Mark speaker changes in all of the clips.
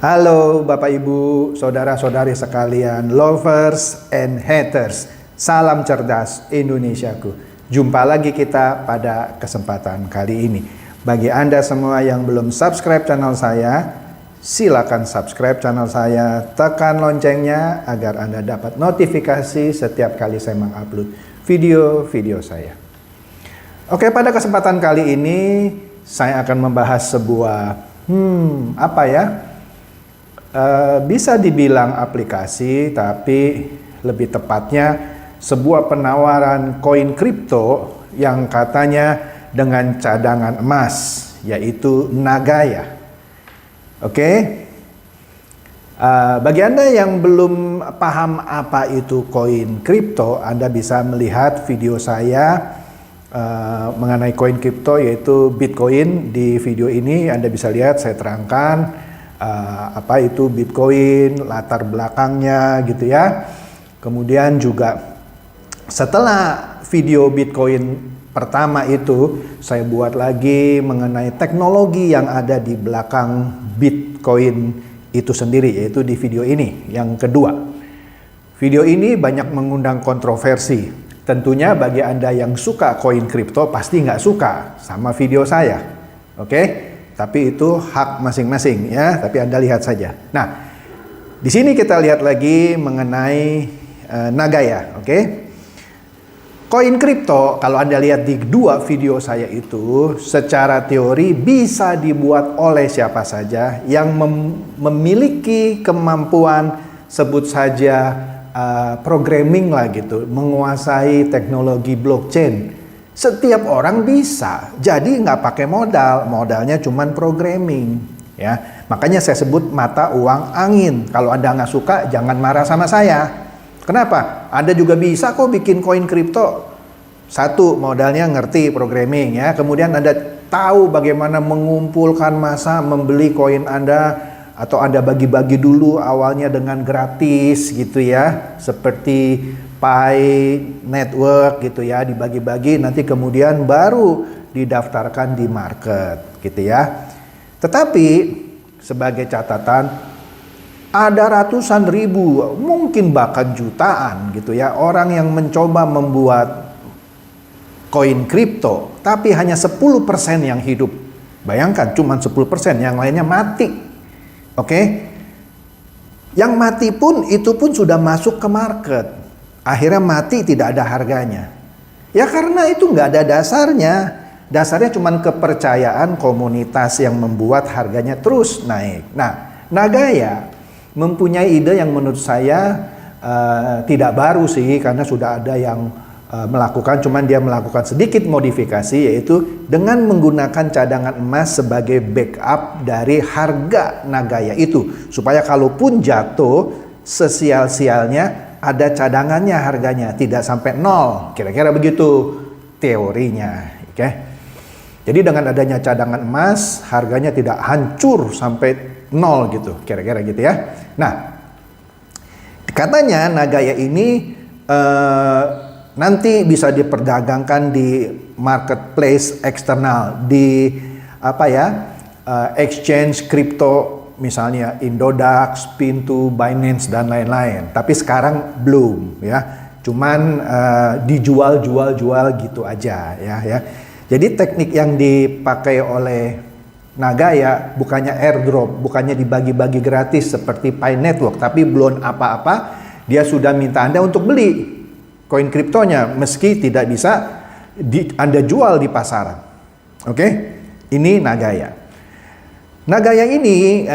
Speaker 1: Halo Bapak Ibu, saudara-saudari sekalian, lovers and haters. Salam cerdas Indonesiaku. Jumpa lagi kita pada kesempatan kali ini. Bagi Anda semua yang belum subscribe channel saya, silakan subscribe channel saya, tekan loncengnya agar Anda dapat notifikasi setiap kali saya mengupload video-video saya. Oke, pada kesempatan kali ini saya akan membahas sebuah bisa dibilang aplikasi, tapi lebih tepatnya sebuah penawaran koin kripto yang katanya dengan cadangan emas, yaitu Nagaya. Oke, bagi Anda yang belum paham apa itu koin kripto, Anda bisa melihat video saya mengenai koin kripto, yaitu Bitcoin. Di video ini Anda bisa lihat saya terangkan apa itu Bitcoin, latar belakangnya gitu ya. Kemudian juga setelah video Bitcoin pertama itu, saya buat lagi mengenai teknologi yang ada di belakang Bitcoin itu sendiri, yaitu di video ini yang kedua. Video ini banyak mengundang kontroversi. Tentunya bagi Anda yang suka koin kripto pasti nggak suka sama video saya. Oke? Tapi itu hak masing-masing ya, tapi Anda lihat saja. Nah, di sini kita lihat lagi mengenai Nagaya, oke? Koin kripto, kalau Anda lihat di dua video saya itu, secara teori bisa dibuat oleh siapa saja yang memiliki kemampuan, sebut saja programming lah gitu, menguasai teknologi blockchain. Setiap orang bisa, jadi nggak pakai modal, modalnya cuman programming, ya. Makanya saya sebut mata uang angin. Kalau Anda nggak suka, jangan marah sama saya. Kenapa? Anda juga bisa kok bikin koin kripto. Satu, modalnya ngerti programming, ya. Kemudian Anda tahu bagaimana mengumpulkan massa, membeli koin Anda, atau Anda bagi-bagi dulu awalnya dengan gratis gitu ya, seperti Pi Network gitu ya, dibagi-bagi nanti kemudian baru didaftarkan di market gitu ya. Tetapi sebagai catatan, ada ratusan ribu, mungkin bahkan jutaan gitu ya, orang yang mencoba membuat koin kripto, tapi hanya 10% yang hidup. Bayangkan cuma 10%, yang lainnya mati. Oke? Yang mati pun itu pun sudah masuk ke market. Akhirnya mati tidak ada harganya. Ya karena itu nggak ada dasarnya. Dasarnya cuma kepercayaan komunitas yang membuat harganya terus naik. Nah, Nagaya mempunyai ide yang menurut saya tidak baru sih, karena sudah ada yang melakukan, cuman dia melakukan sedikit modifikasi, yaitu dengan menggunakan cadangan emas sebagai backup dari harga Nagaya itu, supaya kalaupun jatuh sesial-sialnya ada cadangannya, harganya tidak sampai nol, kira-kira begitu teorinya. Oke. Jadi dengan adanya cadangan emas, harganya tidak hancur sampai nol gitu, kira-kira gitu ya. Nah, katanya Nagaya ini nanti bisa diperdagangkan di marketplace eksternal, di exchange kripto, misalnya Indodax, Pintu, Binance dan lain-lain. Tapi sekarang belum ya. Cuman dijual gitu aja ya. Jadi teknik yang dipakai oleh Nagaya bukannya airdrop, bukannya dibagi-bagi gratis seperti Pi Network, tapi belum apa-apa dia sudah minta Anda untuk beli koin kriptonya meski tidak bisa Anda jual di pasaran. Oke? Ini Nagaya. Nagaya ini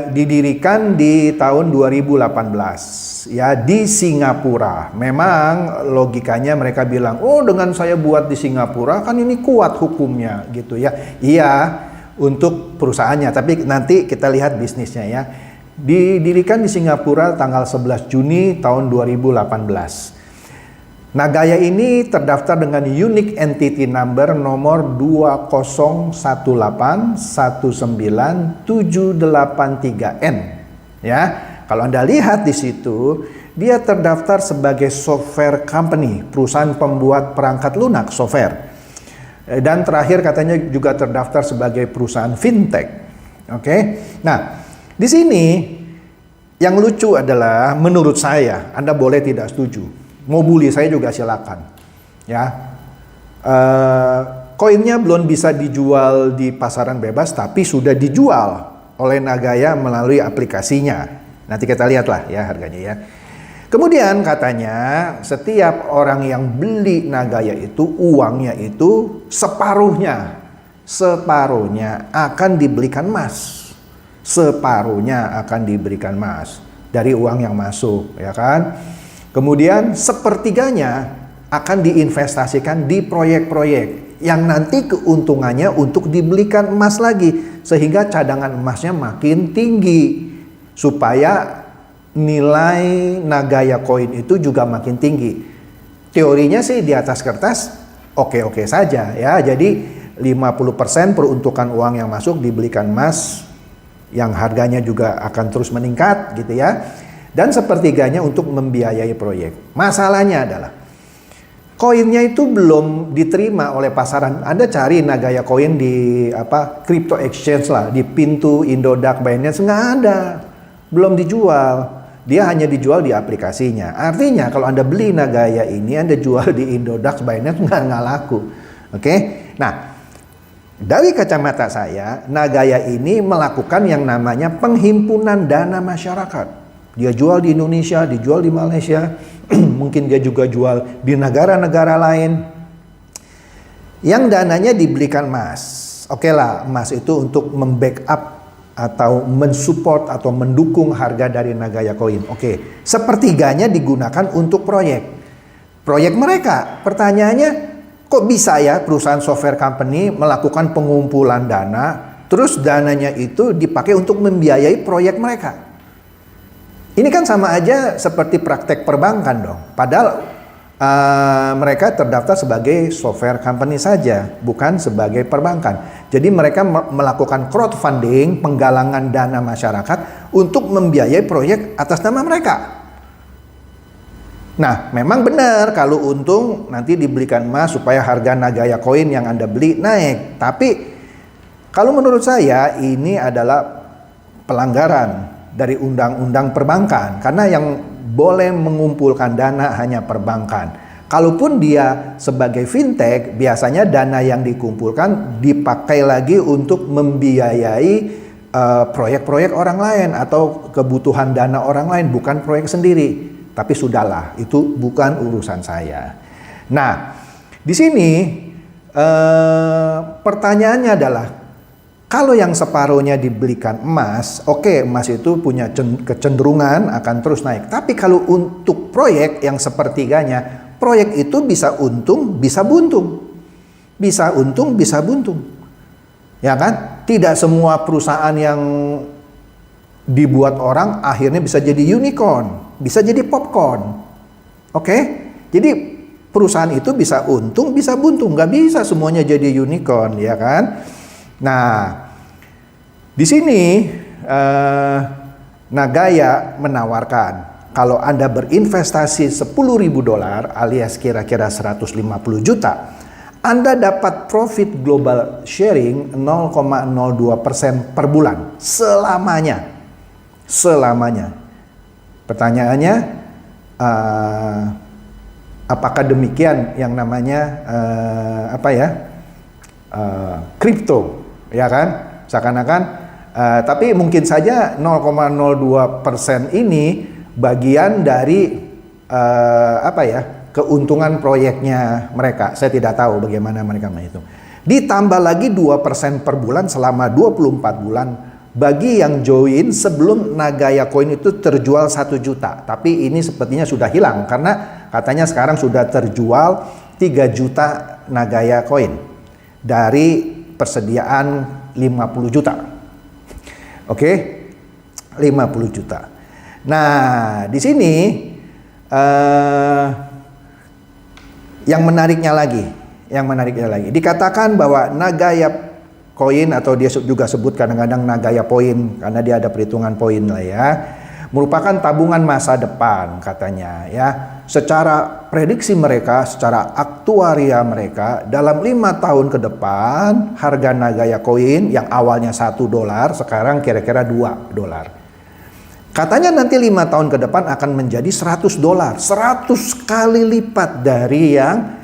Speaker 1: didirikan di tahun 2018 ya, di Singapura. Memang logikanya mereka bilang, oh dengan saya buat di Singapura kan ini kuat hukumnya gitu ya. Iya, untuk perusahaannya, tapi nanti kita lihat bisnisnya ya. Didirikan di Singapura tanggal 11 Juni tahun 2018. Nagaya ini terdaftar dengan unique entity number nomor 201819783N. Ya, kalau Anda lihat di situ, dia terdaftar sebagai software company, perusahaan pembuat perangkat lunak software. Dan terakhir katanya juga terdaftar sebagai perusahaan fintech. Oke. Nah, Di sini yang lucu adalah menurut saya, Anda boleh tidak setuju. Mau bully saya juga silakan. Ya. Koinnya belum bisa dijual di pasaran bebas, tapi sudah dijual oleh Nagaya melalui aplikasinya. Nanti kita lihatlah ya harganya ya. Kemudian katanya setiap orang yang beli Nagaya itu uangnya itu separuhnya akan dibelikan emas. Separuhnya akan diberikan emas dari uang yang masuk, ya kan? Kemudian sepertiganya akan diinvestasikan di proyek-proyek yang nanti keuntungannya untuk dibelikan emas lagi, sehingga cadangan emasnya makin tinggi supaya nilai Nagaya Coin itu juga makin tinggi. Teorinya sih di atas kertas oke-oke saja ya. Jadi 50% peruntukan uang yang masuk dibelikan emas yang harganya juga akan terus meningkat gitu ya. Dan sepertiganya untuk membiayai proyek. Masalahnya adalah koinnya itu belum diterima oleh pasaran. Anda cari Nagaya Coin di crypto exchange lah, di pintu Indodax, Binance nggak ada. Belum dijual. Dia hanya dijual di aplikasinya. Artinya kalau Anda beli Nagaya ini, Anda jual di Indodax, Binance nggak laku. Oke? Nah, dari kacamata saya, Nagaya ini melakukan yang namanya penghimpunan dana masyarakat. Dia jual di Indonesia, dijual di Malaysia, mungkin dia juga jual di negara-negara lain. Yang dananya dibelikan emas. Oke lah, emas itu untuk membackup atau mensupport atau mendukung harga dari Nagaya Coin. Oke, sepertiganya digunakan untuk proyek mereka. Pertanyaannya, kok bisa ya perusahaan software company melakukan pengumpulan dana, terus dananya itu dipakai untuk membiayai proyek mereka? Ini kan sama aja seperti praktek perbankan dong. Padahal mereka terdaftar sebagai software company saja, bukan sebagai perbankan. Jadi mereka melakukan crowdfunding, penggalangan dana masyarakat untuk membiayai proyek atas nama mereka. Nah, memang benar kalau untung nanti dibelikan emas supaya harga Nagaya Coin yang Anda beli naik. Tapi kalau menurut saya ini adalah pelanggaran dari undang-undang perbankan, karena yang boleh mengumpulkan dana hanya perbankan. Kalaupun dia sebagai fintech, biasanya dana yang dikumpulkan dipakai lagi untuk membiayai proyek-proyek orang lain atau kebutuhan dana orang lain, bukan proyek sendiri. Tapi sudahlah, itu bukan urusan saya. Nah, di sini pertanyaannya adalah, kalau yang separuhnya dibelikan emas, oke, emas itu punya kecenderungan akan terus naik. Tapi kalau untuk proyek yang sepertiganya, proyek itu bisa untung, bisa buntung. Bisa untung, bisa buntung. Ya kan? Tidak semua perusahaan yang dibuat orang akhirnya bisa jadi unicorn, bisa jadi popcorn. Oke? Jadi perusahaan itu bisa untung, bisa buntung. Nggak bisa semuanya jadi unicorn, ya kan? Nah, di sini Nagaya menawarkan kalau Anda berinvestasi $10.000 alias kira-kira 150 juta, Anda dapat profit global sharing 0,02% per bulan selamanya. Selamanya. Pertanyaannya, apakah demikian yang namanya kripto? Ya kan, seakan-akan tapi mungkin saja 0,02% ini bagian dari keuntungan proyeknya mereka. Saya tidak tahu bagaimana mereka menghitung. Ditambah lagi 2% per bulan selama 24 bulan bagi yang join sebelum Nagaya Coin itu terjual 1 juta. Tapi ini sepertinya sudah hilang karena katanya sekarang sudah terjual 3 juta Nagaya Coin dari persediaan 50 juta. Oke? 50 juta. Nah, di sini yang menariknya lagi dikatakan bahwa Nagaya Coin, atau dia juga sebut kadang-kadang Nagaya Point karena dia ada perhitungan poin lah ya, merupakan tabungan masa depan katanya ya. Secara prediksi mereka, secara aktuaria mereka, dalam 5 tahun ke depan harga Nagaya koin yang awalnya $1 sekarang kira-kira $2. Katanya nanti 5 tahun ke depan akan menjadi $100, 100 kali lipat dari yang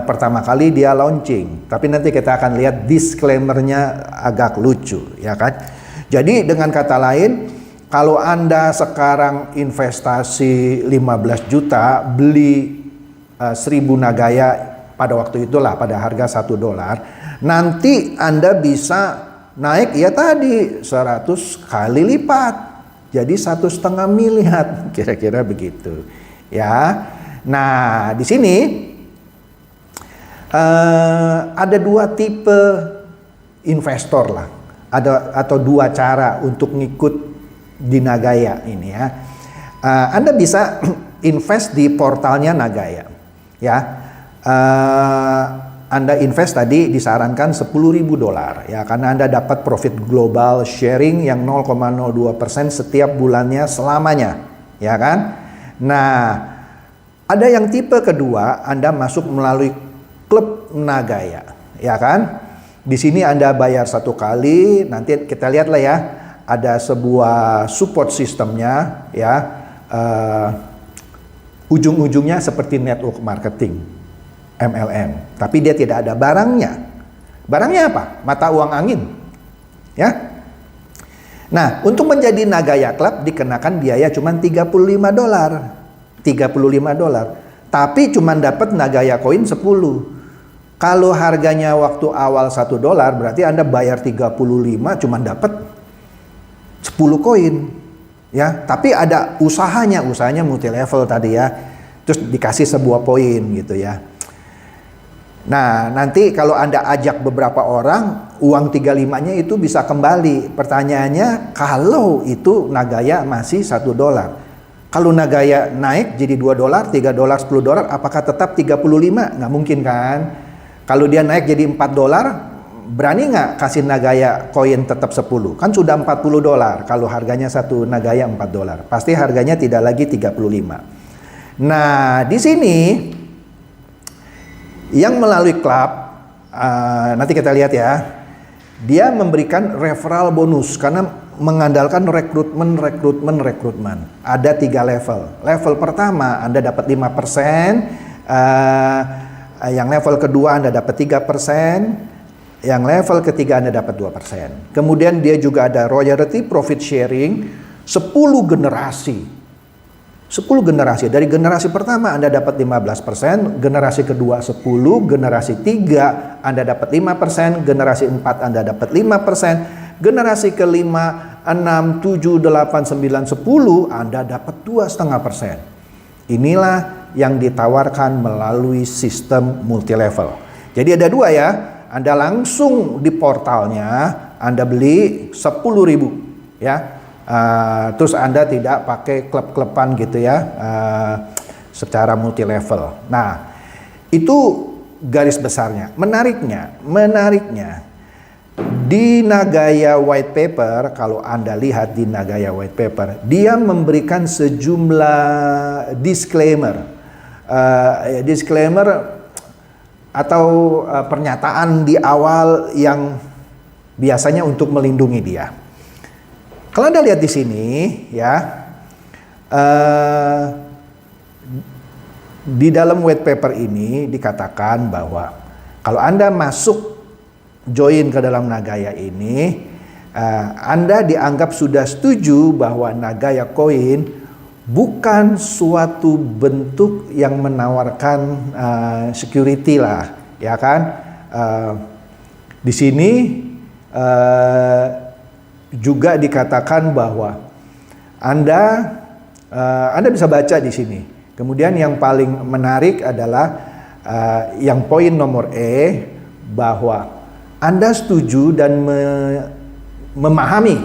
Speaker 1: pertama kali dia launching. Tapi nanti kita akan lihat disclaimer-nya agak lucu, ya kan? Jadi dengan kata lain, kalau Anda sekarang investasi 15 juta, beli 1000 Nagaya pada waktu itulah, pada harga $1, nanti Anda bisa naik ya tadi 100 kali lipat. Jadi 1,5 miliar, kira-kira begitu. Ya. Nah, di sini ada 2 tipe investor lah, atau 2 cara untuk ngikut di Nagaya ini ya. Anda bisa invest di portalnya Nagaya ya. Anda invest tadi disarankan $10.000 ya, karena Anda dapat profit global sharing yang 0,02% setiap bulannya selamanya, ya kan? Nah, ada yang tipe kedua, Anda masuk melalui klub Nagaya, ya kan? Di sini Anda bayar 1 kali, nanti kita lihat lah ya, ada sebuah support sistemnya, ya, ujung-ujungnya seperti network marketing, MLM, tapi dia tidak ada barangnya. Barangnya apa? Mata uang angin, ya. Nah, untuk menjadi Nagaya Club dikenakan biaya cuma $35, tapi cuma dapat Nagaya koin 10. Kalau harganya waktu awal $1, berarti Anda bayar 35 cuma dapat 10 koin. Ya, tapi ada usahanya multi level tadi ya. Terus dikasih sebuah poin gitu ya. Nah, nanti kalau Anda ajak beberapa orang, uang 35-nya itu bisa kembali. Pertanyaannya, kalau itu Nagaya masih $1. Kalau Nagaya naik jadi $2, $3, $10, apakah tetap 35? Nggak mungkin kan? Kalau dia naik jadi $4, berani nggak kasih Nagaya koin tetap 10? Kan sudah $40 kalau harganya satu Nagaya $4. Pasti harganya tidak lagi 35. Nah, di sini yang melalui klub, nanti kita lihat ya, dia memberikan referral bonus karena mengandalkan rekrutmen. Ada 3 level. Level pertama Anda dapat 5%, yang level kedua Anda dapat 3%, yang level ketiga Anda dapat 2%. Kemudian dia juga ada royalty profit sharing 10 generasi. 10 generasi. Dari generasi pertama Anda dapat 15%, generasi kedua 10, generasi 3 Anda dapat 5%, generasi 4 Anda dapat 5%, generasi kelima, 6, 7, 8, 9, 10 Anda dapat 2,5%. Inilah yang ditawarkan melalui sistem multi level. Jadi ada 2 ya. Anda langsung di portalnya, Anda beli 10.000 ya. Terus Anda tidak pakai klub-kluban gitu ya, secara multi level. Nah, itu garis besarnya. Menariknya di Nagaya White Paper, kalau Anda lihat di Nagaya White Paper, dia memberikan sejumlah disclaimer atau pernyataan di awal yang biasanya untuk melindungi dia. Kalau Anda lihat di sini ya, di dalam white paper ini dikatakan bahwa kalau Anda masuk join ke dalam Nagaya ini, Anda dianggap sudah setuju bahwa Nagaya Coin bukan suatu bentuk yang menawarkan security lah, ya kan? Di sini juga dikatakan bahwa Anda bisa baca di sini. Kemudian yang paling menarik adalah yang poin nomor E, bahwa Anda setuju dan memahami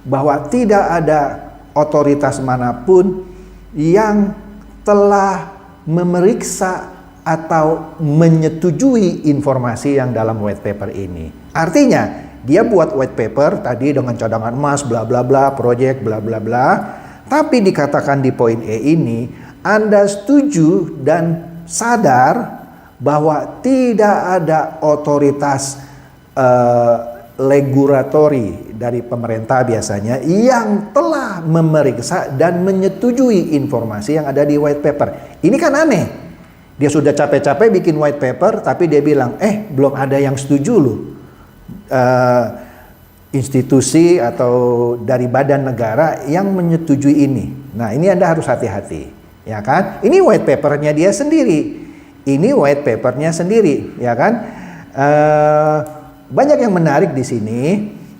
Speaker 1: bahwa tidak ada otoritas manapun yang telah memeriksa atau menyetujui informasi yang dalam white paper ini. Artinya dia buat white paper tadi dengan cadangan emas bla bla bla, proyek bla bla bla, tapi dikatakan di poin E ini, Anda setuju dan sadar bahwa tidak ada otoritas regulatori dari pemerintah biasanya yang telah memeriksa dan menyetujui informasi yang ada di white paper. Ini kan aneh. Dia sudah capek-capek bikin white paper, tapi dia bilang, belum ada yang setuju loh. Institusi atau dari badan negara yang menyetujui ini. Nah, ini Anda harus hati-hati, ya kan? Ini white papernya dia sendiri. Ini white papernya sendiri, ya kan? Banyak yang menarik di sini.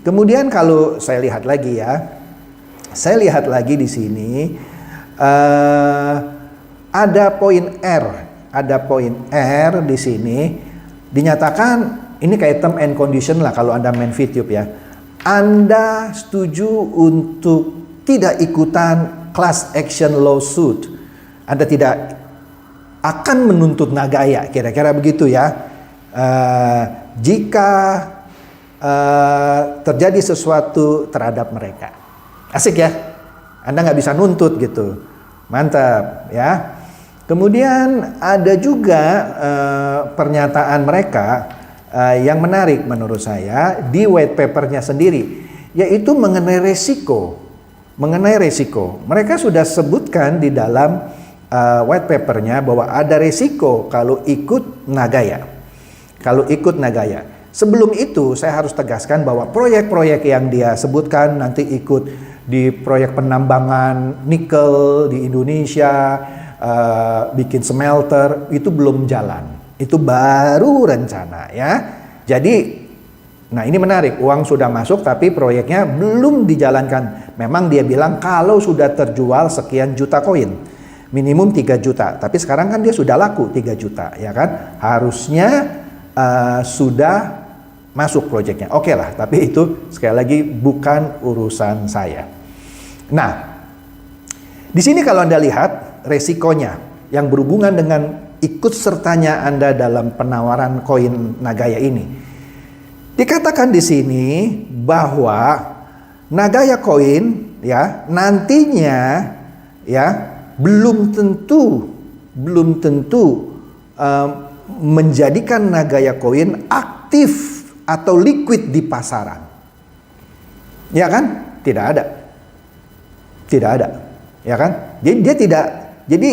Speaker 1: Kemudian kalau saya lihat lagi ya, saya lihat lagi di sini ada poin R, di sini dinyatakan ini kayak term and condition lah kalau Anda main VTube ya. Anda setuju untuk tidak ikutan class action lawsuit. Anda tidak akan menuntut Nagaya, kira-kira begitu ya. Jika terjadi sesuatu terhadap mereka. Asik ya? Anda nggak bisa nuntut gitu. Mantap ya. Kemudian ada juga pernyataan mereka yang menarik menurut saya di white papernya sendiri, yaitu mengenai resiko. Mereka sudah sebutkan di dalam white papernya bahwa ada resiko kalau ikut Nagaya. Sebelum itu saya harus tegaskan bahwa proyek-proyek yang dia sebutkan nanti ikut di proyek penambangan nikel di Indonesia, bikin smelter, itu belum jalan. Itu baru rencana ya. Jadi, nah ini menarik, uang sudah masuk tapi proyeknya belum dijalankan. Memang dia bilang kalau sudah terjual sekian juta koin, minimum 3 juta. Tapi sekarang kan dia sudah laku 3 juta, ya kan? Harusnya sudah masuk proyeknya. Oke lah, tapi itu sekali lagi bukan urusan saya. Nah, di sini kalau Anda lihat resikonya yang berhubungan dengan ikut sertanya Anda dalam penawaran koin Nagaya ini. Dikatakan di sini bahwa Nagaya koin ya nantinya ya belum tentu menjadikan Nagaya koin aktif atau liquid di pasaran. Ya kan? Tidak ada. Ya kan? Jadi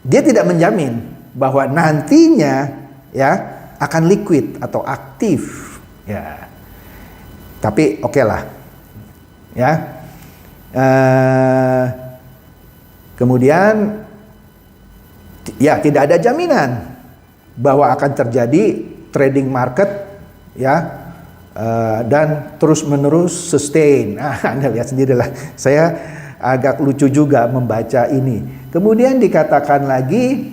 Speaker 1: dia tidak menjamin bahwa nantinya ya akan liquid atau aktif ya. Tapi oke lah ya. Kemudian ya tidak ada jaminan bahwa akan terjadi trading market ya dan terus menerus sustain. Anda lihat sendirilah, saya agak lucu juga membaca ini. Kemudian dikatakan lagi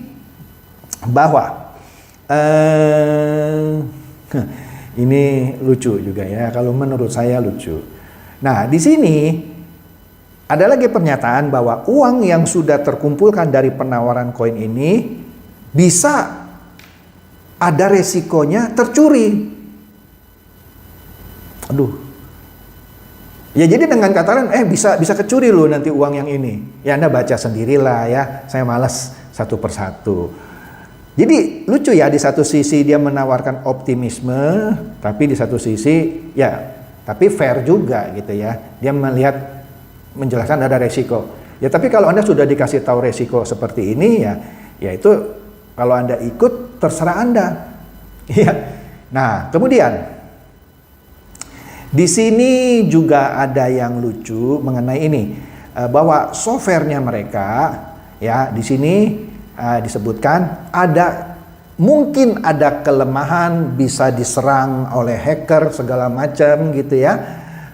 Speaker 1: bahwa ini lucu juga ya, kalau menurut saya lucu. Nah, di sini ada lagi pernyataan bahwa uang yang sudah terkumpulkan dari penawaran koin ini bisa ada resikonya tercuri. Aduh. Ya jadi dengan kata lain, bisa kecuri loh nanti uang yang ini. Ya Anda baca sendirilah ya, saya malas satu persatu. Jadi lucu ya, di satu sisi dia menawarkan optimisme, tapi di satu sisi ya, tapi fair juga gitu ya. Dia menjelaskan ada resiko. Ya tapi kalau Anda sudah dikasih tahu resiko seperti ini ya itu kalau Anda ikut terserah Anda. Ya. Nah, kemudian di sini juga ada yang lucu mengenai ini, bahwa softwarenya mereka ya di sini disebutkan mungkin ada kelemahan, bisa diserang oleh hacker segala macam gitu ya,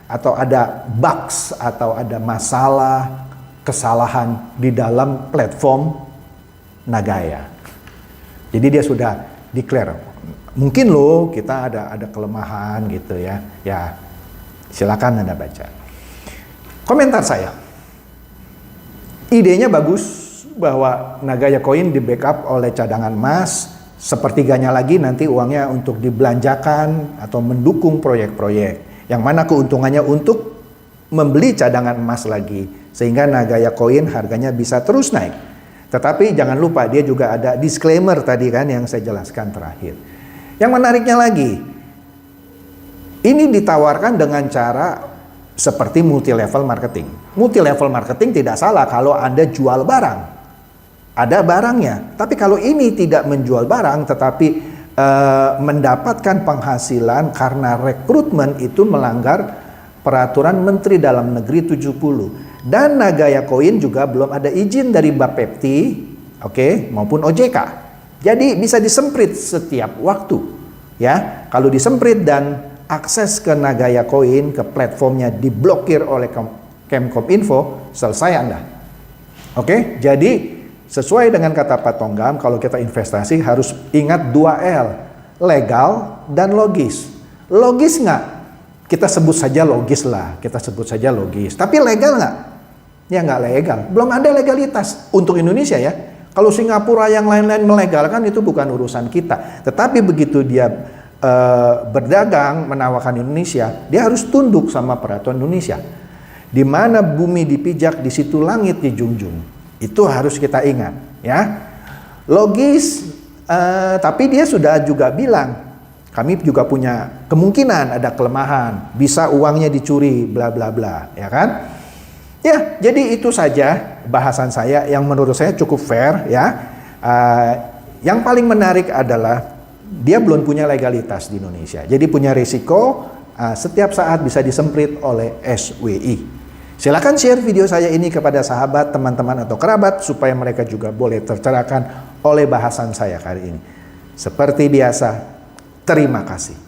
Speaker 1: atau ada bugs atau ada masalah kesalahan di dalam platform Nagaya. Jadi dia sudah declare mungkin loh kita ada kelemahan gitu ya. Ya silakan Anda baca. Komentar saya, idenya bagus bahwa Nagaya Coin di backup oleh cadangan emas, sepertiganya lagi nanti uangnya untuk dibelanjakan atau mendukung proyek-proyek yang mana keuntungannya untuk membeli cadangan emas lagi, sehingga Nagaya Koin harganya bisa terus naik. Tetapi jangan lupa dia juga ada disclaimer tadi kan yang saya jelaskan terakhir. Yang menariknya lagi, ini ditawarkan dengan cara seperti multi level marketing. Multi level marketing tidak salah kalau Anda jual barang, ada barangnya. Tapi kalau ini tidak menjual barang tetapi mendapatkan penghasilan karena rekrutmen, itu melanggar peraturan Menteri Dalam Negeri 70. Dan Nagaya Koin juga belum ada izin dari Bapepti, maupun OJK. Jadi bisa disemprit setiap waktu, ya. Kalau disemprit dan akses ke Nagaya Koin, ke platformnya diblokir oleh Kemkominfo, selesai Anda. Jadi sesuai dengan kata Pak Tonggam, kalau kita investasi harus ingat 2L, legal dan logis. Logis nggak? Kita sebut saja logis lah, Tapi legal nggak? Ya nggak legal. Belum ada legalitas untuk Indonesia ya. Kalau Singapura yang lain-lain melegalkan itu bukan urusan kita. Tetapi begitu dia berdagang menawarkan Indonesia, dia harus tunduk sama peraturan Indonesia. Di mana bumi dipijak, di situ langit dijunjung. Itu harus kita ingat, ya. Logis, tapi dia sudah juga bilang, kami juga punya kemungkinan ada kelemahan, bisa uangnya dicuri, bla bla bla, ya kan? Ya, jadi itu saja bahasan saya yang menurut saya cukup fair, ya. Yang paling menarik adalah dia belum punya legalitas di Indonesia, jadi punya risiko setiap saat bisa disemprit oleh SWI. Silakan share video saya ini kepada sahabat, teman-teman atau kerabat supaya mereka juga boleh tercerahkan oleh bahasan saya kali ini. Seperti biasa, terima kasih.